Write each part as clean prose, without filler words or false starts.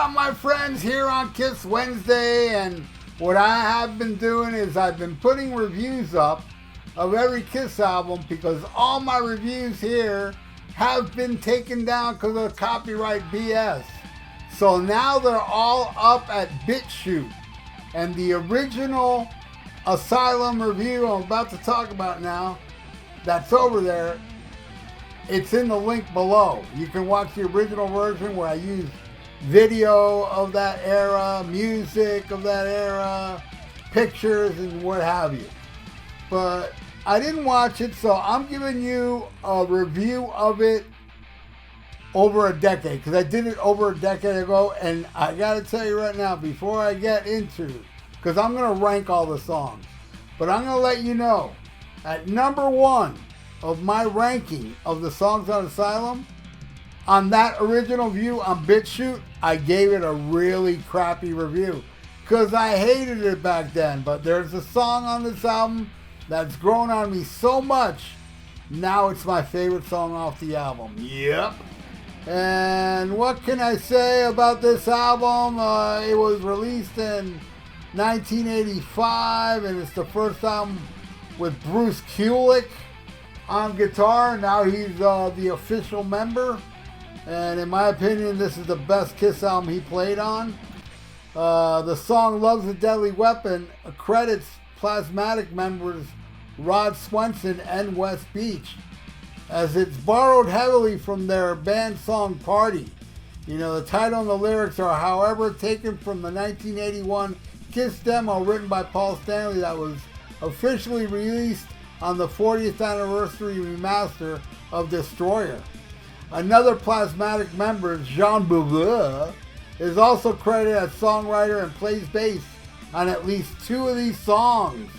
up, my friends, here on Kiss Wednesday? And what I have been doing is I've been putting reviews up of every Kiss album because all my reviews here have been taken down because of copyright BS. So now they're all up at BitChute. And the original Asylum review I'm about to talk about now, that's over there, it's in the link below. You can watch the original version where I use video of that era, music of that era, pictures and what have you. But I didn't watch it, so I'm giving you a review of it over a decade, because I did it over a decade ago, and I gotta tell you right now, before I get into, because I'm gonna rank all the songs, but I'm gonna let you know, at number one of my ranking of the songs on Asylum, on that original view on BitChute, I gave it a really crappy review, because I hated it back then, but there's a song on this album that's grown on me so much, now it's my favorite song off the album. Yep. And what can I say about this album? It was released in 1985, and it's the first album with Bruce Kulick on guitar. Now he's the official member, and in my opinion, this is the best Kiss album he played on. The song "Love's a Deadly Weapon" credits Plasmatic members Rod Swenson and Wes Beach, as it's borrowed heavily from their band song "Party." You know, the title and the lyrics are, however, taken from the 1981 Kiss demo written by Paul Stanley that was officially released on the 40th anniversary remaster of Destroyer. Another Plasmatic member, Jean Beauvoir, is also credited as songwriter and plays bass on at least two of these songs.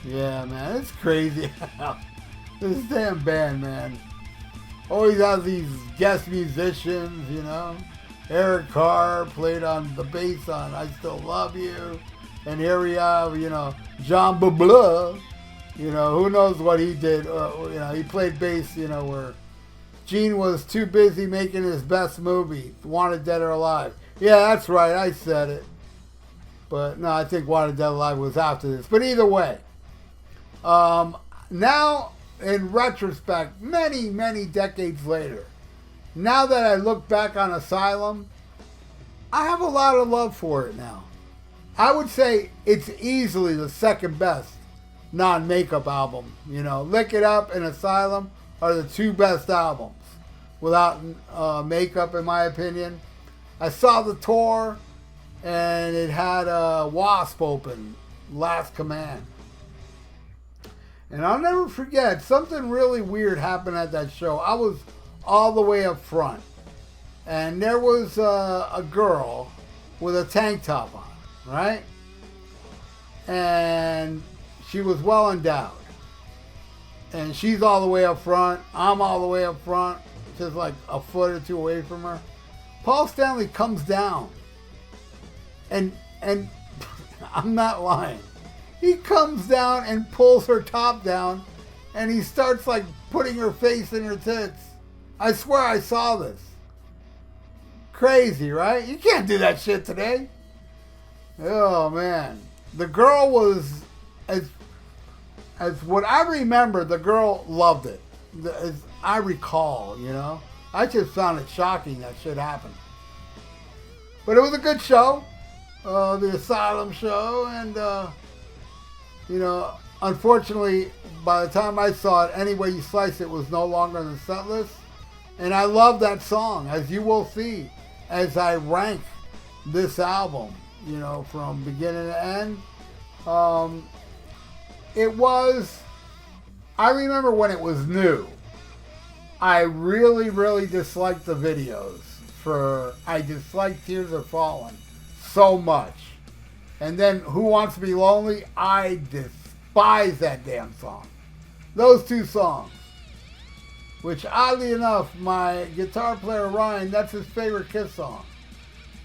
Yeah, man, it's crazy. This damn band, man, always has these guest musicians, you know. Eric Carr played on the bass on "I Still Love You," and here we have, you know, Jean Beauvoir. You know, who knows what he did? You know, he played bass, you know, where Gene was too busy making his best movie, Wanted Dead or Alive. Yeah, that's right, I said it. But no, I think Wanted Dead or Alive was after this. But either way, now in retrospect, many, many decades later, now that I look back on Asylum, I have a lot of love for it now. I would say it's easily the second best non-makeup album. You know, Lick It Up and Asylum are the two best albums without makeup, in my opinion. I saw the tour, and it had Wasp open, Last Command. And I'll never forget, something really weird happened at that show. I was all the way up front, and there was a girl with a tank top on, right? And she was well endowed. And she's all the way up front. I'm all the way up front, just like a foot or two away from her. Paul Stanley comes down, and I'm not lying. He comes down and pulls her top down, and he starts like putting her face in her tits. I swear I saw this. Crazy, right? You can't do that shit today. Oh man, the girl was, as what I remember, the girl loved it. As I recall, you know, I just found it shocking that shit happened. But it was a good show, the Asylum show, and you know, unfortunately, by the time I saw it, Any Way You Slice It was no longer on the set list. And I love that song, as you will see, as I rank this album, you know, from beginning to end. It was, I remember when it was new, I really, really disliked the videos I disliked Tears Are Falling so much. And then Who Wants to Be Lonely, I despise that damn song. Those two songs. Which, oddly enough, my guitar player Ryan, that's his favorite Kiss song.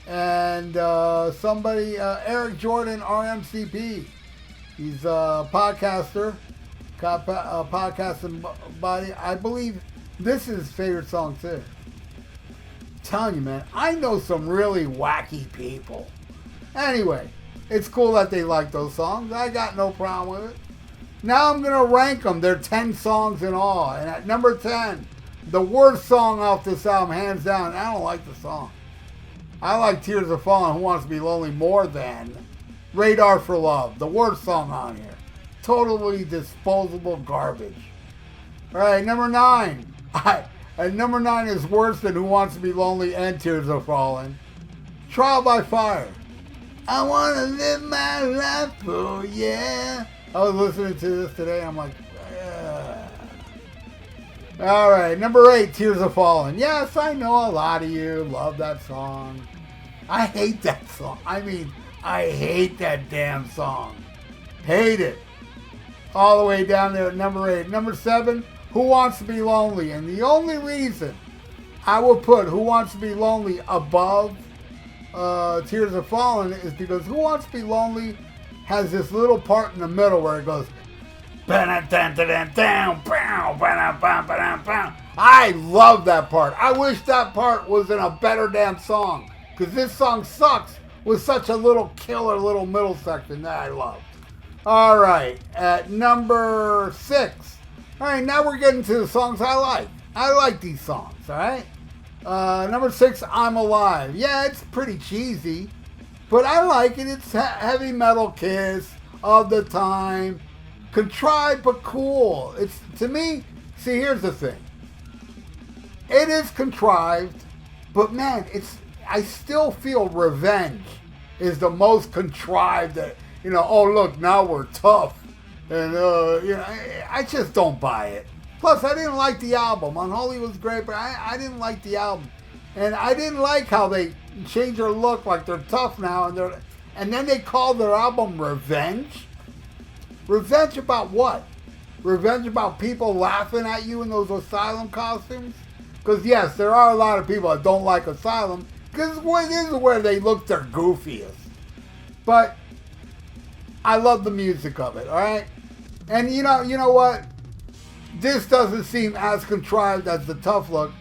And Eric Jordan, RMCP, he's a podcaster, podcasting body. I believe this is his favorite song too. telling you, man, I know some really wacky people. Anyway, it's cool that they like those songs. I got no problem with it. Now I'm going to rank them. They're 10 songs in all. And at number 10, the worst song off this album, hands down. I don't like the song. I like Tears Are Falling, Who Wants to Be Lonely more than Radar for Love. The worst song on here. Totally disposable garbage. All right, number 9. And number 9 is worse than Who Wants to Be Lonely and Tears Are Falling. Trial by Fire. I want to live my life, oh yeah. I was listening to this today. I'm like, yeah. All right, number 8, Tears Are Falling. Yes, I know a lot of you love that song. I hate that song. I mean, I hate that damn song. Hate it. All the way down there at number 8. Number 7, Who Wants to Be Lonely? And the only reason I will put Who Wants to Be Lonely above Tears Are Falling is because Who Wants to Be Lonely has this little part in the middle where it goes, I love that part. I wish that part was in a better damn song, because this song sucks with such a little killer little middle section that I loved. All right, at number 6. All right, now we're getting to the songs I like. I like these songs, all right? Number 6, I'm Alive. Yeah, it's pretty cheesy, but I like it. It's heavy metal Kiss of the time. Contrived but cool. It's, to me, see, here's the thing. It is contrived, but man, I still feel Revenge is the most contrived. You know, oh look, now we're tough. And, you know, I just don't buy it. Plus, I didn't like the album. Unholy was great, but I didn't like the album. And I didn't like how they changed their look, like they're tough now, and then they call their album Revenge. Revenge about what? Revenge about people laughing at you in those Asylum costumes? Because yes, there are a lot of people that don't like Asylum, because this is where they look their goofiest. But I love the music of it, all right? And you know what? This doesn't seem as contrived as the Tough Look,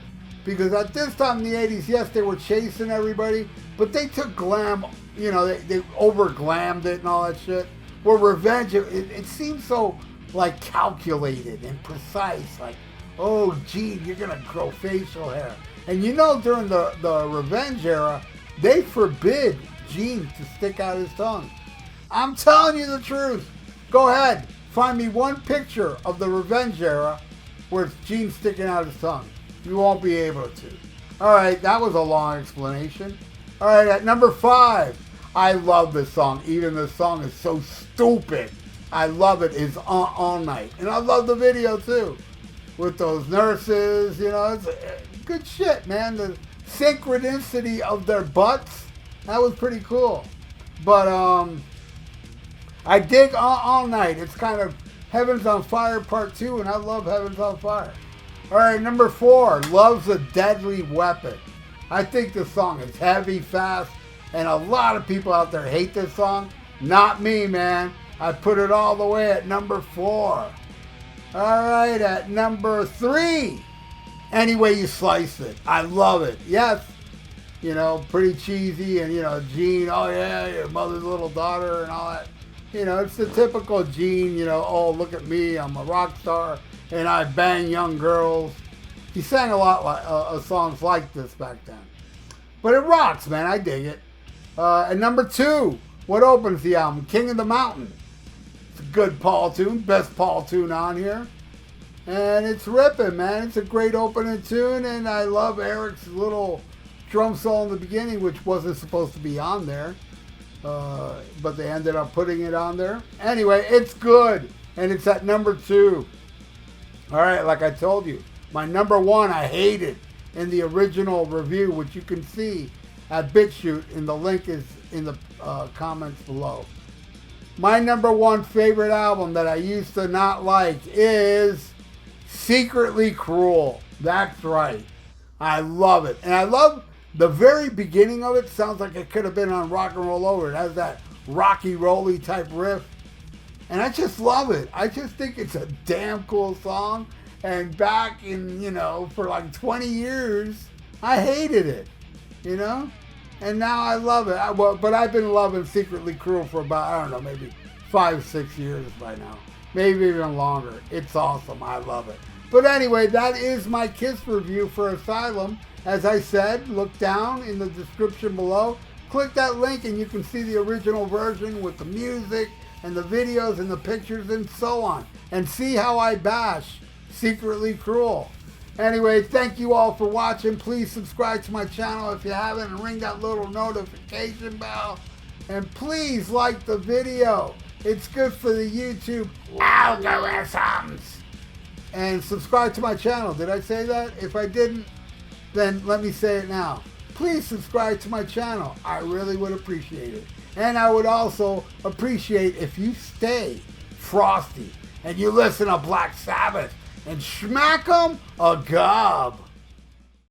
because at this time in the 80s, yes, they were chasing everybody, but they took glam, you know, they over-glammed it and all that shit. Where Revenge, it seems so, like, calculated and precise, like, oh, Gene, you're going to grow facial hair. And you know, during the Revenge era, they forbid Gene to stick out his tongue. I'm telling you the truth. Go ahead, find me one picture of the Revenge era where it's Gene sticking out his tongue. You won't be able to. All right, that was a long explanation. All right, at number 5, I love this song. Even this song is so stupid. I love it. Is All Night. And I love the video too. With those nurses, you know, it's good shit, man. The synchronicity of their butts, that was pretty cool. But I dig All Night. It's kind of Heaven's on Fire Part 2, and I love Heaven's on Fire. All right, number 4, Love's a Deadly Weapon. I think this song is heavy, fast, and a lot of people out there hate this song. Not me, man. I put it all the way at number 4. All right, at number 3, Any Way You Slice It. I love it. Yes, you know, pretty cheesy, and, you know, Gene, oh yeah, your mother's little daughter and all that. You know, it's the typical Gene, you know, oh, look at me, I'm a rock star, and I bang young girls. He sang a lot of songs like this back then. But it rocks, man. I dig it. And number 2, what opens the album? King of the Mountain. It's a good Paul tune. Best Paul tune on here. And it's ripping, man. It's a great opening tune. And I love Eric's little drum solo in the beginning, which wasn't supposed to be on there. But they ended up putting it on there. Anyway, it's good. And it's at number 2. All right, like I told you. My number 1, I hated in the original review, which you can see at BitChute, and the link is in the comments below. My number 1 favorite album that I used to not like is Secretly Cruel. That's right. I love it. And I love the very beginning of it. Sounds like it could have been on Rock and Roll Over. It has that rocky, rolly type riff. And I just love it. I just think it's a damn cool song. And back in, you know, for like 20 years, I hated it, you know? And now I love it. But I've been loving Secretly Cruel for about, I don't know, maybe 5, 6 years by now. Maybe even longer. It's awesome. I love it. But anyway, that is my Kiss review for Asylum. As I said, look down in the description below. Click that link and you can see the original version with the music and the videos and the pictures and so on. And see how I bash Secretly Cruel. Anyway, thank you all for watching. Please subscribe to my channel if you haven't and ring that little notification bell. And please like the video. It's good for the YouTube algorithms. And subscribe to my channel. Did I say that? If I didn't, then let me say it now. Please subscribe to my channel. I really would appreciate it. And I would also appreciate if you stay frosty and you listen to Black Sabbath and smack 'em a gob.